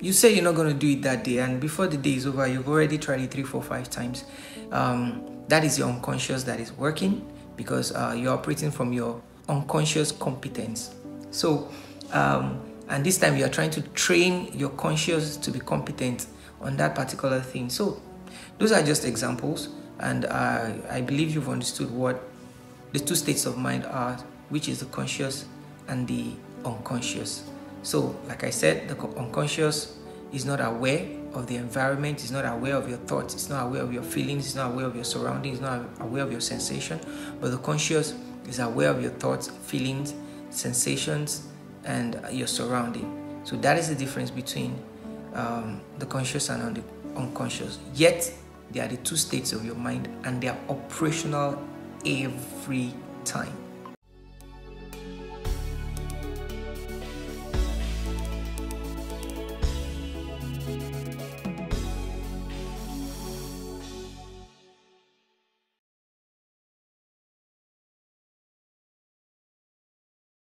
you say you're not going to do it that day, and before the day is over, you've already tried it 3, 4, 5 times. That is your unconscious that is working, because you're operating from your unconscious competence. So, and this time you're trying to train your conscious to be competent on that particular thing. So, those are just examples, and I believe you've understood what the two states of mind are, which is the conscious and the unconscious. So, like I said, the unconscious is not aware of the environment, is not aware of your thoughts, it's not aware of your feelings, it's not aware of your surroundings, it's not aware of your sensation, but the conscious is aware of your thoughts, feelings, sensations, and your surrounding. So that is the difference between the conscious and the unconscious. Yet, they are the two states of your mind, and they are operational every time.